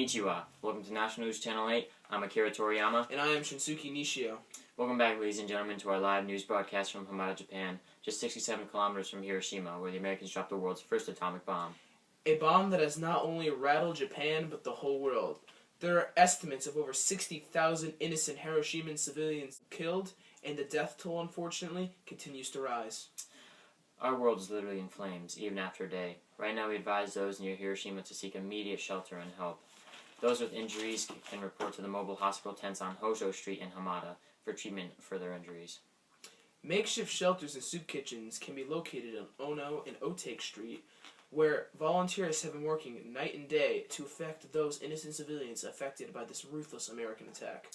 Konnichiwa. Welcome to National News Channel 8. I'm Akira Toriyama. And I am Shinsuke Nishio. Welcome back, ladies and gentlemen, to our live news broadcast from Hamada, Japan, just 67 kilometers from Hiroshima, where the Americans dropped the world's first atomic bomb. A bomb that has not only rattled Japan, but the whole world. There are estimates of over 60,000 innocent Hiroshiman civilians killed, and the death toll, unfortunately, continues to rise. Our world is literally in flames, even after a day. Right now, we advise those near Hiroshima to seek immediate shelter and help. Those with injuries can report to the mobile hospital tents on Hojo Street in Hamada for treatment for their injuries. Makeshift shelters and soup kitchens can be located on Ono and Otake Street, where volunteers have been working night and day to affect those innocent civilians affected by this ruthless American attack.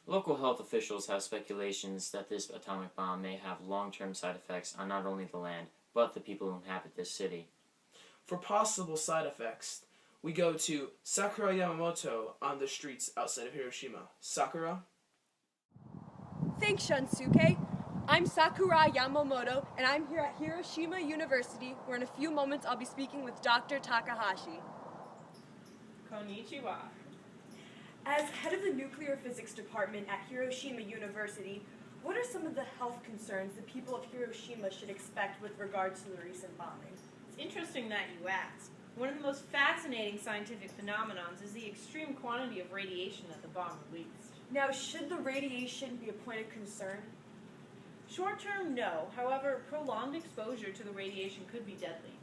Local health officials have speculations that this atomic bomb may have long-term side effects on not only the land, but the people who inhabit this city. For possible side effects, we go to Sakura Yamamoto on the streets outside of Hiroshima. Sakura? Thanks, Shunsuke. I'm Sakura Yamamoto, and I'm here at Hiroshima University, where in a few moments I'll be speaking with Dr. Takahashi. Konnichiwa. As head of the nuclear physics department at Hiroshima University, what are some of the health concerns the people of Hiroshima should expect with regard to the recent bombing? It's interesting that you ask. One of the most fascinating scientific phenomenons is the extreme quantity of radiation that the bomb released. Now, should the radiation be a point of concern? Short term, no. However, prolonged exposure to the radiation could be deadly.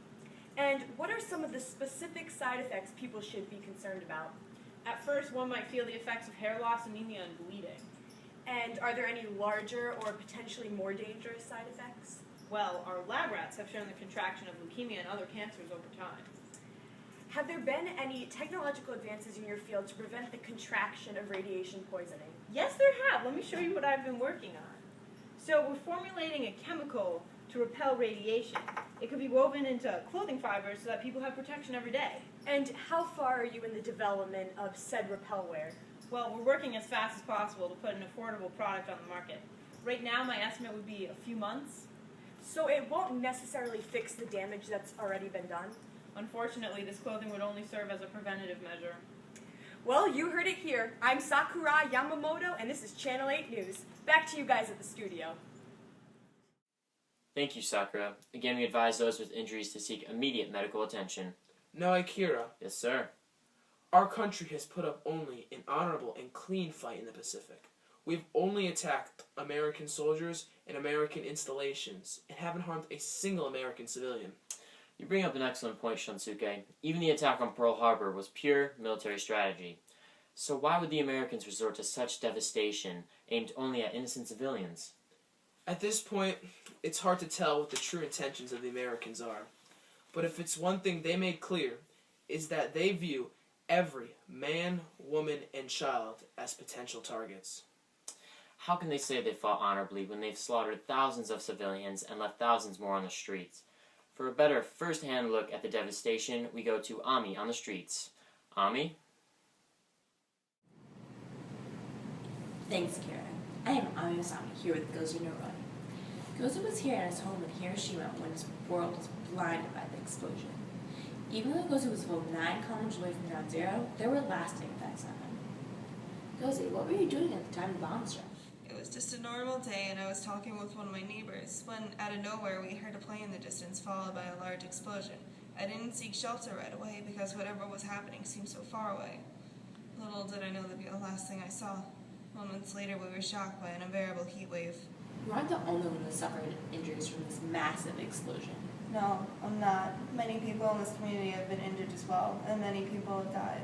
And what are some of the specific side effects people should be concerned about? At first, one might feel the effects of hair loss, anemia, and bleeding. And are there any larger or potentially more dangerous side effects? Well, our lab rats have shown the contraction of leukemia and other cancers over time. Have there been any technological advances in your field to prevent the contraction of radiation poisoning? Yes, there have. Let me show you what I've been working on. So we're formulating a chemical to repel radiation. It could be woven into clothing fibers so that people have protection every day. And how far are you in the development of said repellware? Well, we're working as fast as possible to put an affordable product on the market. Right now, my estimate would be a few months. So it won't necessarily fix the damage that's already been done? Unfortunately, this clothing would only serve as a preventative measure. Well, you heard it here. I'm Sakura Yamamoto, and this is Channel 8 News. Back to you guys at the studio. Thank you, Sakura. Again, we advise those with injuries to seek immediate medical attention. Now, Akira. Yes, sir. Our country has put up only an honorable and clean fight in the Pacific. We've only attacked American soldiers and American installations and haven't harmed a single American civilian. You bring up an excellent point, Shunsuke. Even the attack on Pearl Harbor was pure military strategy. So why would the Americans resort to such devastation aimed only at innocent civilians? At this point, it's hard to tell what the true intentions of the Americans are. But if it's one thing they made clear, is that they view every man, woman, and child as potential targets. How can they say they fought honorably when they've slaughtered thousands of civilians and left thousands more on the streets? For a better first-hand look at the devastation, we go to Ami on the streets. Ami? Thanks, Kira. I am Ami Osami, here with Gozu no Roi. Gozu was here at his home in Hiroshima when his world was blinded by the explosion. Even though Gozu was about 9 kilometers away from ground zero, there were lasting effects on him. Gozu, what were you doing at the time the bomb struck? It was just a normal day, and I was talking with one of my neighbors when, out of nowhere, we heard a plane in the distance followed by a large explosion. I didn't seek shelter right away because whatever was happening seemed so far away. Little did I know that'd be the last thing I saw. Moments later, we were shocked by an unbearable heat wave. You aren't the only one who suffered injuries from this massive explosion. No, I'm not. Many people in this community have been injured as well, and many people have died.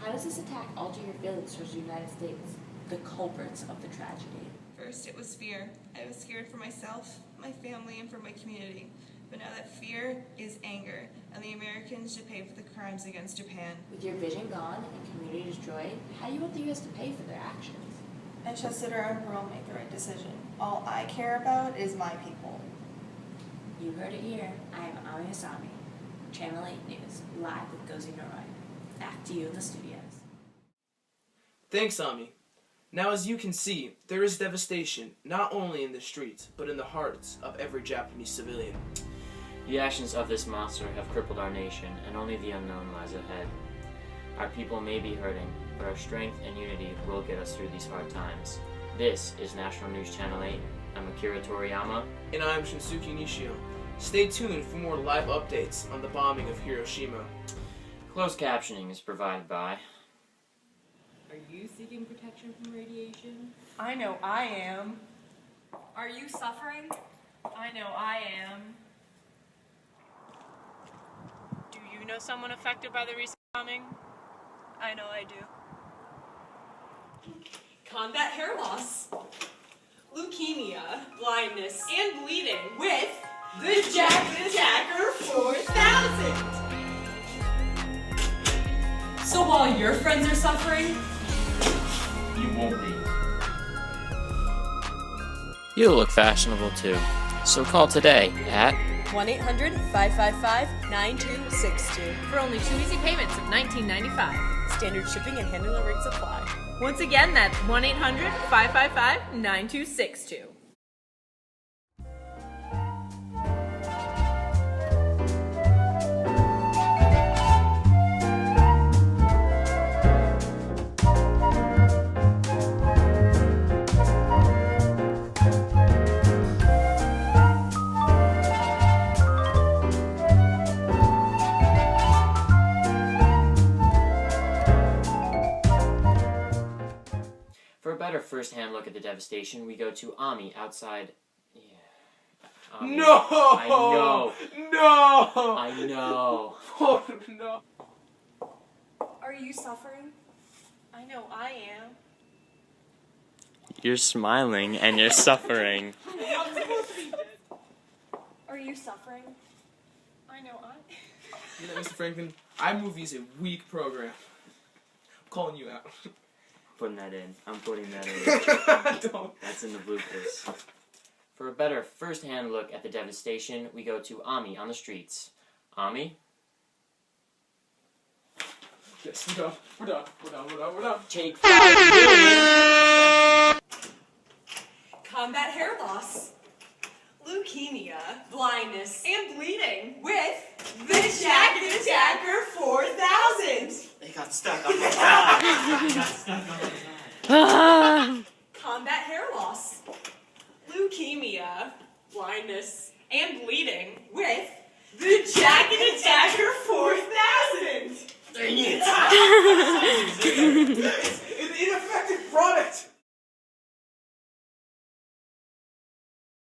How does this attack alter your feelings towards the United States, the culprits of the tragedy? First, it was fear. I was scared for myself, my family, and for my community. But now that fear is anger, and the Americans should pay for the crimes against Japan. With your vision gone and community destroyed, how do you want the U.S. to pay for their actions? I trust that our emperor will make the right decision. All I care about is my people. You heard it here. I am Ami Asami, Channel 8 News, live with Gozu no Roi. Back to you in the studios. Thanks, Ami. Now, as you can see, there is devastation not only in the streets, but in the hearts of every Japanese civilian. The actions of this monster have crippled our nation, and only the unknown lies ahead. Our people may be hurting, but our strength and unity will get us through these hard times. This is National News Channel 8. I'm Akira Toriyama. And I'm Shinsuke Nishio. Stay tuned for more live updates on the bombing of Hiroshima. Closed captioning is provided by... Are you seeking protection from radiation? I know I am. Are you suffering? I know I am. Do you know someone affected by the recent bombing? I know I do. Combat hair loss, leukemia, blindness, and bleeding with the Jack the Jacker 4000. So while your friends are suffering, You won't be. You'll look fashionable too. So call today at 1-800-555-9262. For only 2 easy payments of $19.95. Standard shipping and handling rates apply. Once again, that's 1-800-555-9262. For a better first-hand look at the devastation, we go to Ami outside... Yeah. Ami. No! I know. No! I know. Oh, no. Are you suffering? I know I am. You're smiling and you're suffering. Are you suffering? I know I am. You know, Mr. Franklin, iMovie's a weak program. I'm calling you out. Putting that in. I'm putting that in. Don't. That's in the bloopers. For a better first-hand look at the devastation, we go to Ami on the streets. Ami? Yes, we're done. We're done. Take 5 million! combat hair loss, leukemia, blindness, and bleeding with the Jack the Jacker 4000. It got stuck on my side. It got stuck on my side.